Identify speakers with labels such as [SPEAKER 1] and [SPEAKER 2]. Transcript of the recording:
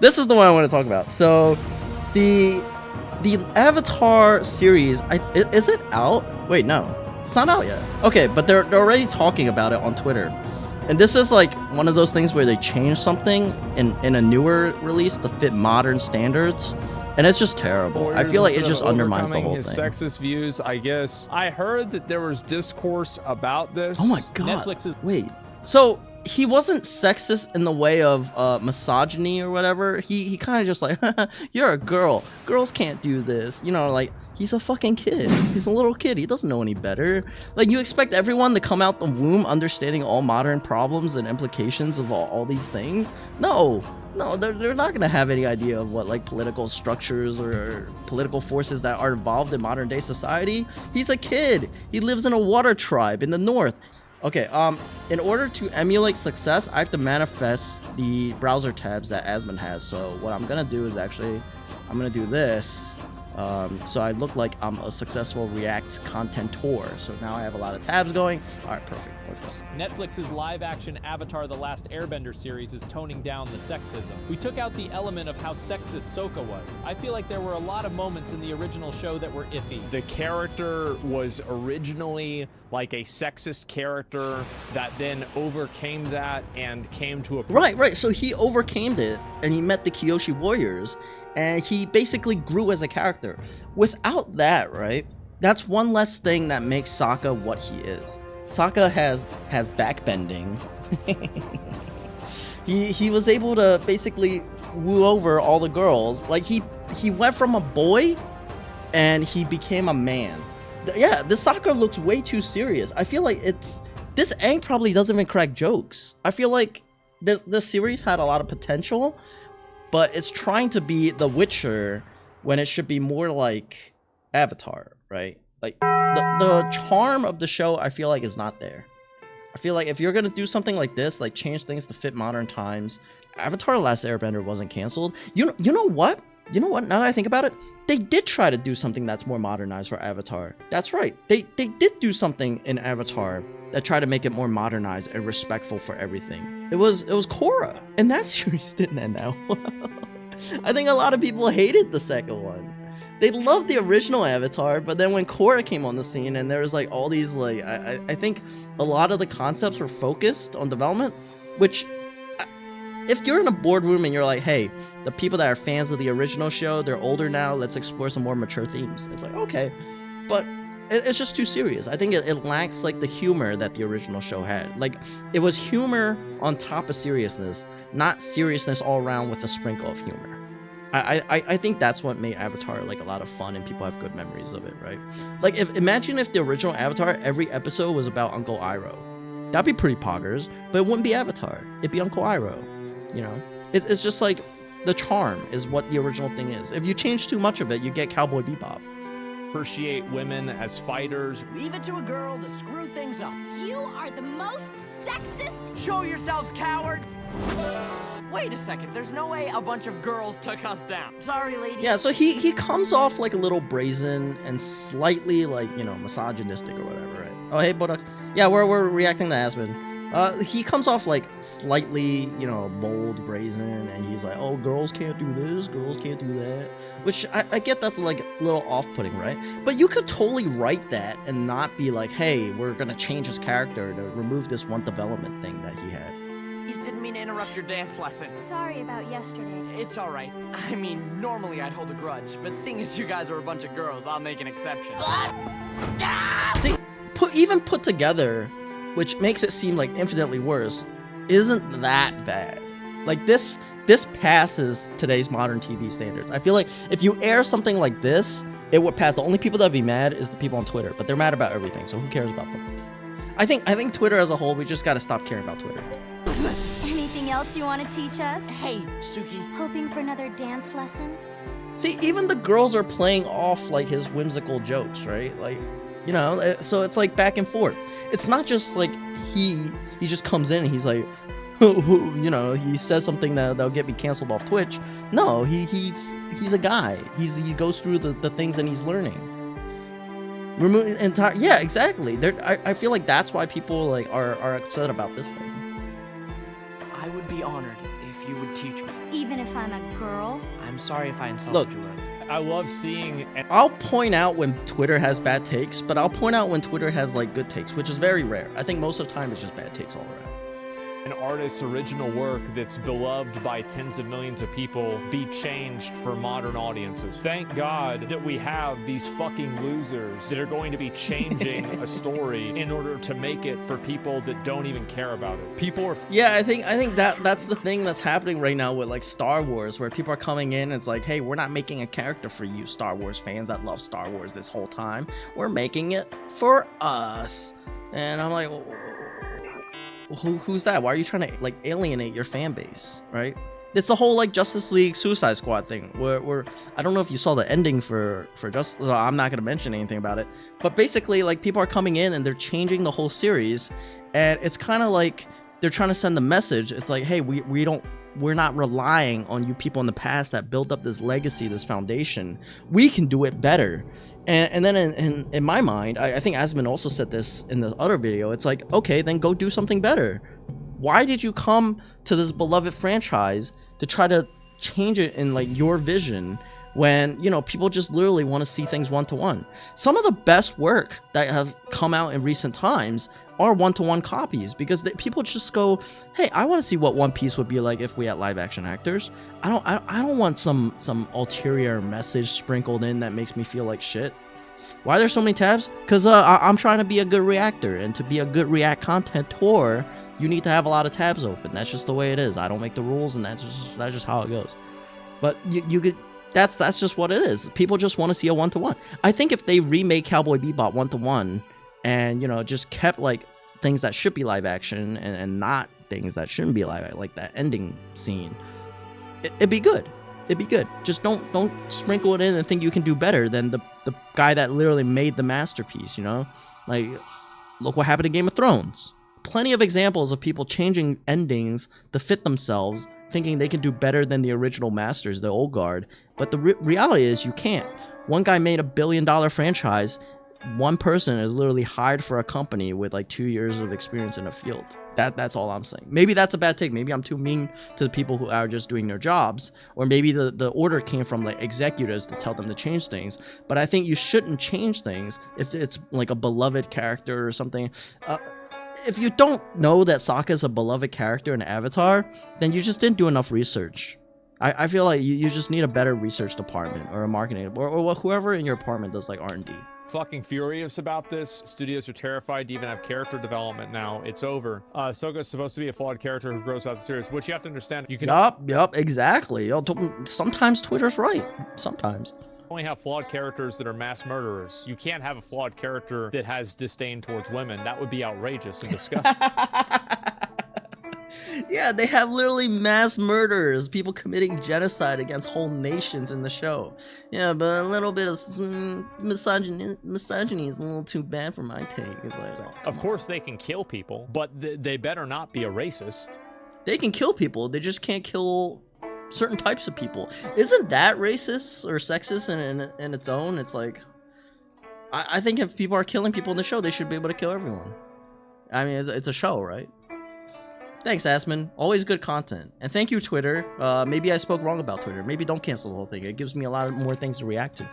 [SPEAKER 1] this is the one I want to talk about. So the Avatar series, is it out? Wait, no, it's not out yet. Okay, but they're already talking about it on Twitter. And this is like one of those things where they change something in a newer release to fit modern standards. And it's just terrible. I feel like it just undermines the whole
[SPEAKER 2] his
[SPEAKER 1] thing.
[SPEAKER 2] Sexist views, I guess. I heard that there was discourse about this.
[SPEAKER 1] Oh my god.
[SPEAKER 3] Netflix is
[SPEAKER 1] Wait. So he wasn't sexist in the way of misogyny or whatever. He kind of just like, you're a girl. Girls can't do this. You know, like, he's a fucking kid. He's a little kid. He doesn't know any better. Like, you expect everyone to come out the womb understanding all modern problems and implications of all these things? No, they're not gonna have any idea of what like political structures or political forces that are involved in modern day society. He's a kid. He lives in a water tribe in the north. Okay, in order to emulate success, I have to manifest the browser tabs that Asmund has. So what I'm gonna do is actually, I'm gonna do this. So I look like I'm a successful React contentor. So now I have a lot of tabs going. All right, perfect. Let's go.
[SPEAKER 3] Netflix's live-action Avatar: The Last Airbender series is toning down the sexism. We took out the element of how sexist Sokka was. I feel like there were a lot of moments in the original show that were iffy.
[SPEAKER 2] The character was originally like a sexist character that then overcame that and came to a...
[SPEAKER 1] Right. So he overcame it and he met the Kyoshi Warriors and he basically grew as a character. Without that, right, that's one less thing that makes Sokka what he is. Sokka has backbending. he was able to basically woo over all the girls. Like he went from a boy and he became a man. Yeah, this Sokka looks way too serious. I feel like this Aang probably doesn't even crack jokes. I feel like this series had a lot of potential, but it's trying to be The Witcher when it should be more like Avatar, right? Like the charm of the show, I feel like, is not there. I feel like if you're gonna do something like this, like change things to fit modern times, Avatar: The Last Airbender wasn't canceled. You know what? Now that I think about it, they did try to do something that's more modernized for Avatar. That's right. They did do something in Avatar that tried to make it more modernized and respectful for everything. It was Korra, and that series didn't end that well. I think a lot of people hated the second one. They loved the original Avatar, but then when Korra came on the scene and there was like all these like, I think a lot of the concepts were focused on development, which if you're in a boardroom and you're like, hey, the people that are fans of the original show, they're older now, let's explore some more mature themes. It's like, okay, but it's just too serious. I think it lacks like the humor that the original show had. Like it was humor on top of seriousness, not seriousness all around with a sprinkle of humor. I think that's what made Avatar like a lot of fun and people have good memories of it, right? Like imagine if the original Avatar, every episode was about Uncle Iroh. That'd be pretty poggers, but it wouldn't be Avatar. It'd be Uncle Iroh, you know? It's just like the charm is what the original thing is. If you change too much of it, you get Cowboy Bebop.
[SPEAKER 2] Appreciate women as fighters.
[SPEAKER 4] Leave it to a girl to screw things up.
[SPEAKER 5] You are the most sexist.
[SPEAKER 4] Show yourselves, cowards! Wait a second, there's no way a bunch of girls took us down. Sorry, lady.
[SPEAKER 1] Yeah, so he comes off like a little brazen and slightly like, you know, misogynistic or whatever, right? Oh, hey, Bodox. Yeah, we're reacting to Asmund. He comes off like slightly, you know, bold, brazen, and he's like, oh, girls can't do this, girls can't do that. Which I get that's like a little off-putting, right? But you could totally write that and not be like, hey, we're gonna change his character to remove this one development thing that he had.
[SPEAKER 4] Didn't mean to interrupt your dance lesson.
[SPEAKER 5] Sorry about yesterday.
[SPEAKER 4] It's alright. I mean, normally I'd hold a grudge, but seeing as you guys are a bunch of girls, I'll make an exception.
[SPEAKER 1] See, even put together, which makes it seem like infinitely worse, isn't that bad. Like this passes today's modern TV standards. I feel like if you air something like this, it would pass. The only people that'd be mad is the people on Twitter, but they're mad about everything, so who cares about them? I think Twitter as a whole, we just gotta stop caring about Twitter.
[SPEAKER 5] Anything else you want to teach us?
[SPEAKER 4] Hey, Suki.
[SPEAKER 5] Hoping for another dance lesson?
[SPEAKER 1] See, even the girls are playing off like his whimsical jokes, right? Like, you know, so it's like back and forth. It's not just like he just comes in and he's like, you know, he says something that'll get me canceled off Twitch. No, he's a guy. He goes through the things and he's learning. Remove entire, yeah, exactly. I feel like that's why people like are upset about this thing.
[SPEAKER 4] I would be honored if you would teach me.
[SPEAKER 5] Even if I'm a girl?
[SPEAKER 4] I'm sorry if I insulted
[SPEAKER 1] Look.
[SPEAKER 4] you earlier.
[SPEAKER 2] I love seeing.
[SPEAKER 1] I'll point out when Twitter has bad takes, but I'll point out when Twitter has like good takes, which is very rare. I think most of the time it's just bad takes all around.
[SPEAKER 2] An artist's original work that's beloved by tens of millions of people be changed for modern audiences. Thank God that we have these fucking losers that are going to be changing a story in order to make it for people that don't even care about it. People are
[SPEAKER 1] Yeah, I think that's the thing that's happening right now with like Star Wars, where people are coming in and it's like, hey, we're not making a character for you Star Wars fans that love Star Wars this whole time. We're making it for us. And I'm like, who's that? Why are you trying to like alienate your fan base, right? It's the whole like Justice League Suicide Squad thing where I don't know if you saw the ending for Justice. I'm not gonna mention anything about it, but basically like people are coming in and they're changing the whole series, and it's kind of like they're trying to send the message. It's like, hey, we're not relying on you people in the past that built up this legacy, this foundation. We can do it better. And then in my mind, I think Asmin also said this in the other video. It's like, okay, then go do something better. Why did you come to this beloved franchise to try to change it in like your vision when, you know, people just literally want to see things one-to-one? Some of the best work that have come out in recent times are one-to-one copies, because people just go, hey, I want to see what One Piece would be like if we had live action actors. I don't want some ulterior message sprinkled in that makes me feel like shit. Why are there so many tabs? Because I'm trying to be a good reactor, and to be a good react contentor, you need to have a lot of tabs open. That's just the way it is. I don't make the rules, and that's just how it goes. But you could. That's just what it is. People just want to see a one-to-one. I think if they remake Cowboy Bebop one-to-one, and, you know, just kept like things that should be live action and not things that shouldn't be live, like that ending scene, it'd be good. It'd be good. Just don't sprinkle it in and think you can do better than the guy that literally made the masterpiece, you know? Like, look what happened to Game of Thrones. Plenty of examples of people changing endings to fit themselves, thinking they can do better than the original masters, the old guard. But the reality is you can't. One guy made $1 billion franchise. One person is literally hired for a company with like 2 years of experience in a field. That's all I'm saying. Maybe that's a bad take. Maybe I'm too mean to the people who are just doing their jobs, or maybe the order came from like executives to tell them to change things. But I think you shouldn't change things if it's like a beloved character or something. If you don't know that Sokka is a beloved character in Avatar, then you just didn't do enough research. I feel like you just need a better research department or a marketing or whoever in your department does like R&D.
[SPEAKER 2] fucking furious about this. Studios are terrified to even have character development now. It's over. Sokka's supposed to be a flawed character who grows out the series, which you have to understand. You can
[SPEAKER 1] Yup, exactly. Sometimes Twitter's right. Sometimes.
[SPEAKER 2] only have flawed characters that are mass murderers. You can't have a flawed character that has disdain towards women. That would be outrageous and disgusting.
[SPEAKER 1] Yeah, they have literally mass murderers, people committing genocide against whole nations in the show. Yeah, but a little bit of misogyny is a little too bad for my take. It's like, oh,
[SPEAKER 2] Of course they can kill people, but they better not be a racist.
[SPEAKER 1] they can kill people, they just can't kill certain types of people. Isn't that racist or sexist in its own? It's like, I think if people are killing people in the show, they should be able to kill everyone. I mean, it's a show, right? Thanks, Asmin. Always good content. And thank you, Twitter. Maybe I spoke wrong about Twitter. Maybe don't cancel the whole thing. It gives me a lot more things to react to.